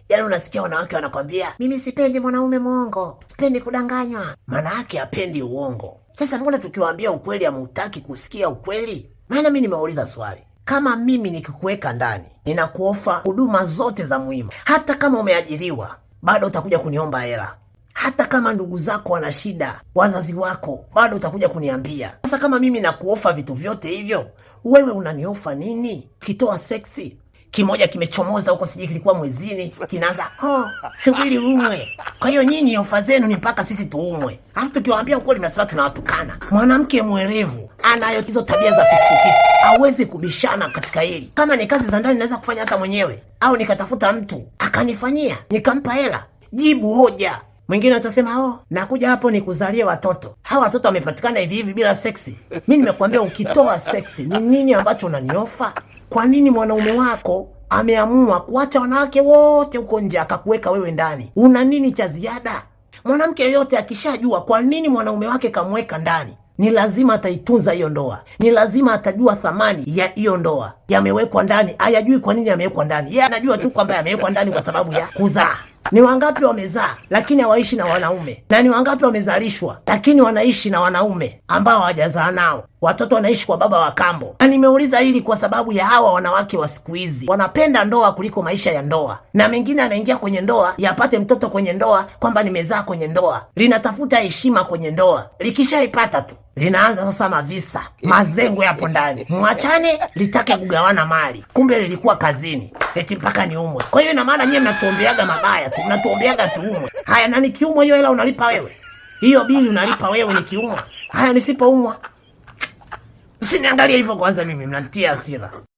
Yaani unasikia wanawake wanakwambia, mimi sipendi mwanaume mwongo, sipendi kudanganywa. Maana yake hapendi uongo. Sasa mbona tukiwaambia ukweli hamutaki kusikia ukweli? Maana mimi nimeuliza swali. Kama mimi nikikuweka ndani, ninakuofa huduma zote za muhimu. Hata kama umeajiriwa, bado utakuja kuniomba hela. Hata kama ndugu zako wana shida, wazazi wako, bado utakuja kuniambia. Sasa kama mimi nakuofa vitu vyote hivyo, wewe unaniofa nini? Kitoa seksi kimoja kimechomoza huko, sijui kilikuwa mwezini, kinaanza subiri umwe. Kwa hiyo nyinyi ofa zenu ni mpaka sisi tuumwe. Alafu tukiwaambia ukweli mnasema tunawatukana. Mwanamke mwerevu anayo hizo tabia za 50-50, hawezi kubishana katika hili. Kama ni kazi za ndani naweza kufanya hata mwenyewe, au nikatafuta mtu akanifanyia nikampa hela. Jibu hoja. Mwingine atasema nakuja hapo nikuzalie watoto. Hawa watoto wamepatikana hivi hivi bila seksi. Mimi nimekuambia ukitoa seksi ni nini ambacho unaniofa? Kwa nini mwanaume wako ameamua kuacha wanawake wote huko nje akakuweka wewe ndani? Una nini cha ziada? Mwanamke yoyote akishajua kwa nini mwanaume wake kamweka ndani, ni lazima ataitunza hiyo ndoa. Ni lazima atajua thamani ya hiyo ndoa. Yamewekwa ndani, hayajui kwa nini yamewekwa ndani. Yeye anajua tu kwamba yamewekwa ndani kwa sababu ya kuzaa. Ni wangapi wamezaa lakini hawaishi na wanaume? Na ni wangapi wamezalishwa lakini wanaishi na wanaume ambao hawajazaa nao? Watoto wanaishi kwa baba wa kambo. Na nimeuliza hili kwa sababu ya hawa wanawake wa siku hizi. Wanapenda ndoa kuliko maisha ya ndoa. Na mengine anaingia kwenye ndoa, yapate mtoto kwenye ndoa, kwamba nimezaa kwenye ndoa. Linatafuta heshima kwenye ndoa. Likishaipata tu, linaanza sasa mavisa, mazengo yapo ndani. Mwachane, litake kugawana mali. Kumbe lilikuwa kazini. Eti mpaka niumwe. Kwa hiyo ina maana nyinyi mnatuombeaga mabaya tu, mnatuombeaga tuumwe. Haya, na nikiumwa hiyo hela unalipa wewe? Hiyo bili unalipa wewe nikiumwa? Haya, nisipoumwa? Usiniangalie hivyo kwanza, mimi mnanitia hasira.